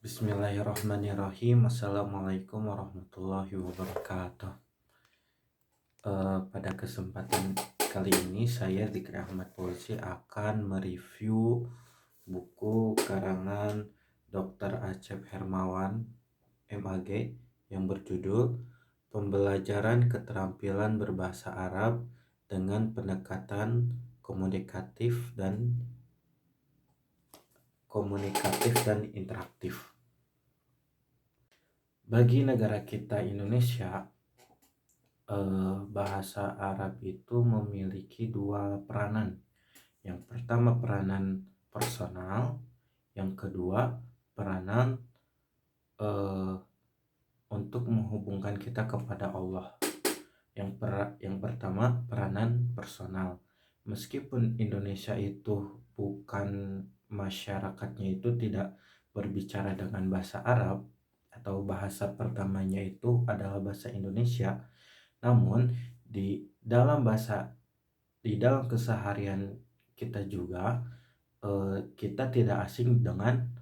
Bismillahirrahmanirrahim. Assalamualaikum warahmatullahi wabarakatuh. Pada kesempatan kali ini saya Zikri Ahmad Polisi akan mereview buku karangan Dr. Acep Hermawan MAG yang berjudul Pembelajaran Keterampilan Berbahasa Arab dengan Pendekatan Komunikatif dan Interaktif. Bagi negara kita Indonesia, bahasa Arab itu memiliki dua peranan. Yang pertama peranan personal, yang kedua peranan untuk menghubungkan kita kepada Allah. Yang pertama peranan personal. Meskipun Indonesia itu bukan masyarakatnya itu tidak berbicara dengan bahasa Arab atau bahasa pertamanya itu adalah bahasa Indonesia, namun di dalam keseharian kita juga kita tidak asing dengan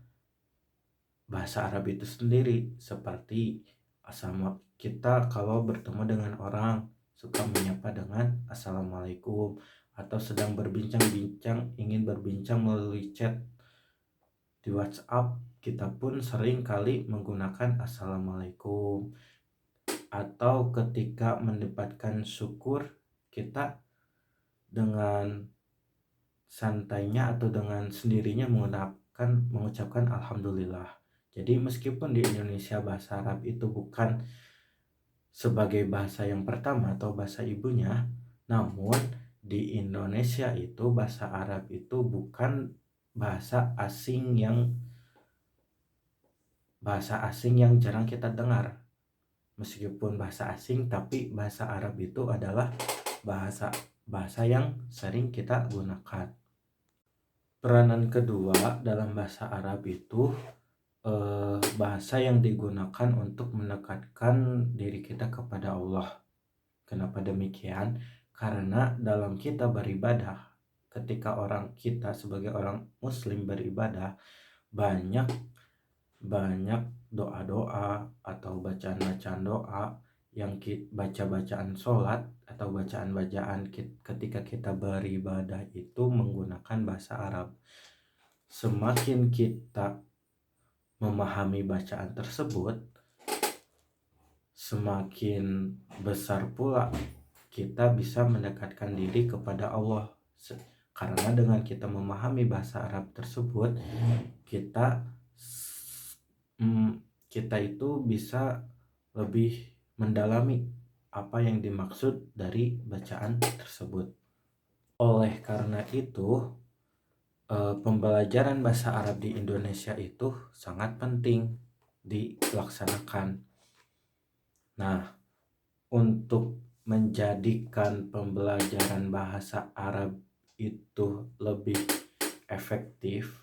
bahasa Arab itu sendiri. Seperti sama kita kalau bertemu dengan orang suka menyapa dengan Assalamualaikum, atau sedang berbincang-bincang ingin berbincang melalui chat di WhatsApp, kita pun sering kali menggunakan Assalamualaikum. Atau ketika mendapatkan syukur, kita dengan santainya atau dengan sendirinya mengucapkan Alhamdulillah. Jadi meskipun di Indonesia bahasa Arab itu bukan sebagai bahasa yang pertama atau bahasa ibunya, namun di Indonesia itu bahasa Arab itu bukan bahasa asing yang jarang kita dengar. Meskipun bahasa asing, tapi bahasa Arab itu adalah bahasa yang sering kita gunakan. Peranan kedua dalam bahasa Arab itu bahasa yang digunakan untuk mendekatkan diri kita kepada Allah. Kenapa demikian? Karena dalam kita beribadah, ketika kita sebagai orang muslim beribadah, banyak doa-doa atau bacaan-bacaan doa yang bacaan sholat atau bacaan-bacaan ketika kita beribadah itu menggunakan bahasa Arab. Semakin kita memahami bacaan tersebut, semakin besar pula kita bisa mendekatkan diri kepada Allah. Karena dengan kita memahami bahasa Arab tersebut, kita itu bisa lebih mendalami apa yang dimaksud dari bacaan tersebut. Oleh karena itu, pembelajaran bahasa Arab di Indonesia itu sangat penting dilaksanakan. Nah, untuk menjadikan pembelajaran bahasa Arab itu lebih efektif,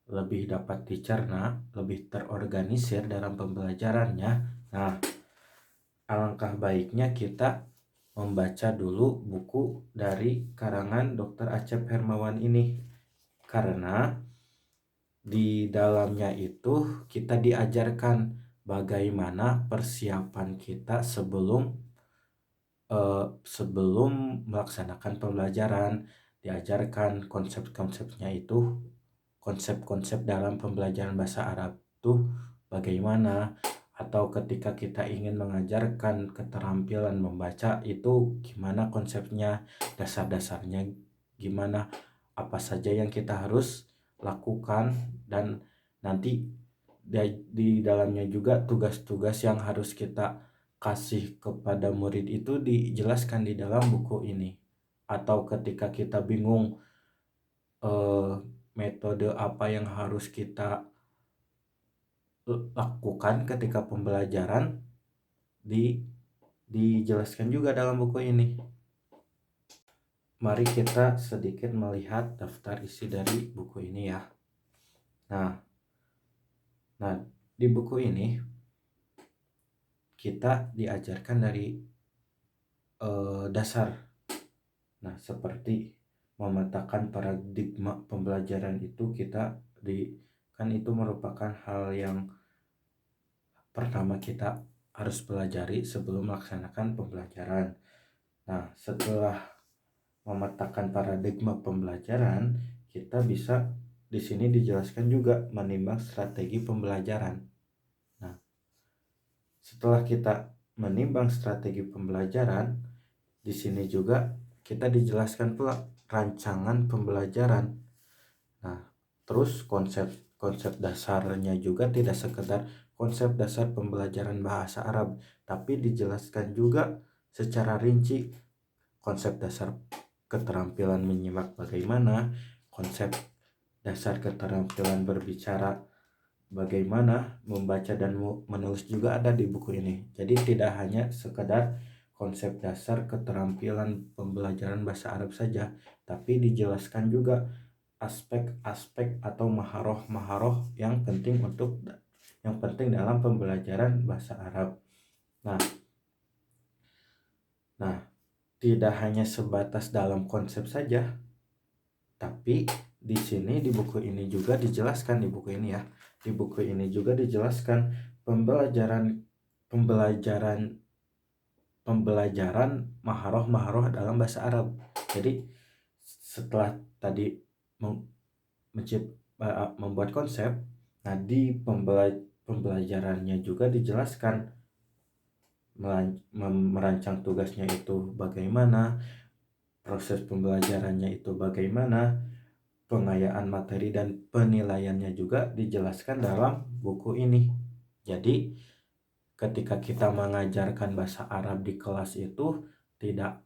lebih dapat dicerna, lebih terorganisir dalam pembelajarannya, nah alangkah baiknya kita membaca dulu buku dari karangan Dr. Acep Hermawan ini. Karena di dalamnya itu kita diajarkan bagaimana persiapan kita sebelum melaksanakan pembelajaran. Diajarkan konsep-konsepnya itu, konsep-konsep dalam pembelajaran bahasa Arab tuh bagaimana, atau ketika kita ingin mengajarkan keterampilan membaca itu gimana konsepnya, dasar-dasarnya gimana, apa saja yang kita harus lakukan, dan nanti di dalamnya juga tugas-tugas yang harus kita kasih kepada murid itu dijelaskan di dalam buku ini. Atau ketika kita bingung metode apa yang harus kita lakukan ketika pembelajaran, dijelaskan juga dalam buku ini. Mari kita sedikit melihat daftar isi dari buku ini ya. Nah, di buku ini kita diajarkan dari dasar. Nah, seperti memetakan paradigma pembelajaran itu kita Kan itu merupakan hal yang pertama kita harus pelajari sebelum melaksanakan pembelajaran. Nah, setelah memetakan paradigma pembelajaran, kita bisa di sini dijelaskan juga menimbang strategi pembelajaran. Nah, setelah kita menimbang strategi pembelajaran, di sini juga kita dijelaskan pula rancangan pembelajaran. Nah, terus konsep dasarnya juga tidak sekedar konsep dasar pembelajaran bahasa Arab, tapi dijelaskan juga secara rinci konsep dasar keterampilan menyimak bagaimana, konsep dasar keterampilan berbicara bagaimana, membaca dan menulis juga ada di buku ini. Jadi tidak hanya sekedar konsep dasar keterampilan pembelajaran bahasa Arab saja, tapi dijelaskan juga aspek-aspek atau maharoh-maharoh yang penting dalam pembelajaran bahasa Arab. Nah, tidak hanya sebatas dalam konsep saja, tapi di sini di buku ini juga dijelaskan pembelajaran maharoh-maharoh dalam bahasa Arab. Jadi setelah tadi membuat konsep, nah di pembelajarannya juga dijelaskan merancang tugasnya itu bagaimana, proses pembelajarannya itu bagaimana, pengayaan materi dan penilaiannya juga dijelaskan dalam buku ini. Jadi ketika kita mengajarkan bahasa Arab di kelas itu tidak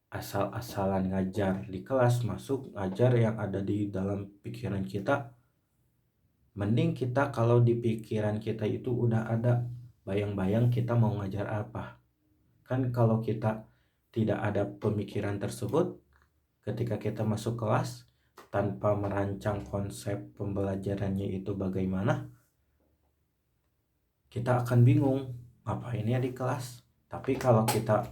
asal-asalan ngajar di kelas, masuk ngajar yang ada di dalam pikiran kita. Mending kita kalau di pikiran kita itu udah ada bayang-bayang kita mau ngajar apa. Kan kalau kita tidak ada pemikiran tersebut, ketika kita masuk kelas tanpa merancang konsep pembelajarannya itu bagaimana, kita akan bingung ngapain ya di kelas. Tapi kalau kita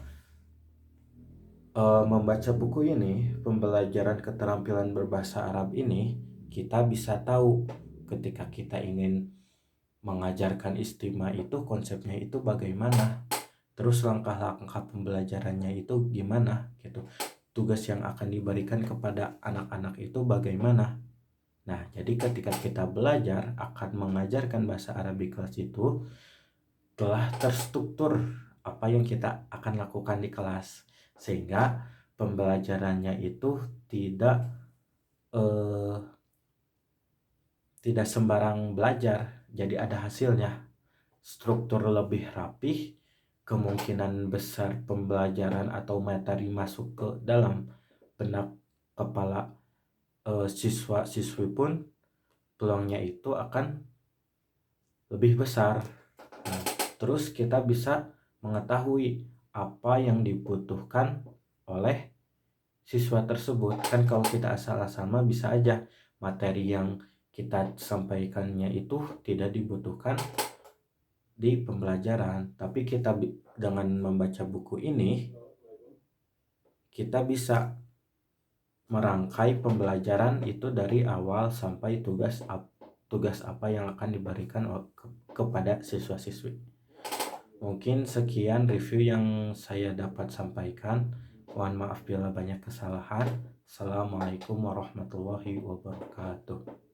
membaca buku ini, pembelajaran keterampilan berbahasa Arab ini, kita bisa tahu ketika kita ingin mengajarkan istimewa itu konsepnya itu bagaimana, terus langkah-langkah pembelajarannya itu gimana gitu, tugas yang akan diberikan kepada anak-anak itu bagaimana. Nah, jadi ketika kita belajar akan mengajarkan bahasa Arab di kelas itu telah terstruktur apa yang kita akan lakukan di kelas, sehingga pembelajarannya itu eh, tidak sembarang belajar, jadi ada hasilnya, struktur lebih rapih, kemungkinan besar pembelajaran atau materi masuk ke dalam benak kepala siswa-siswi pun peluangnya itu akan lebih besar. Nah, terus kita bisa mengetahui apa yang dibutuhkan oleh siswa tersebut. Kan kalau kita asal-asal mah bisa aja materi yang kita sampaikannya itu tidak dibutuhkan di pembelajaran. Tapi kita dengan membaca buku ini, kita bisa merangkai pembelajaran itu dari awal sampai tugas apa yang akan diberikan kepada siswa-siswi. Mungkin sekian review yang saya dapat sampaikan. Mohon maaf bila banyak kesalahan. Assalamualaikum warahmatullahi wabarakatuh.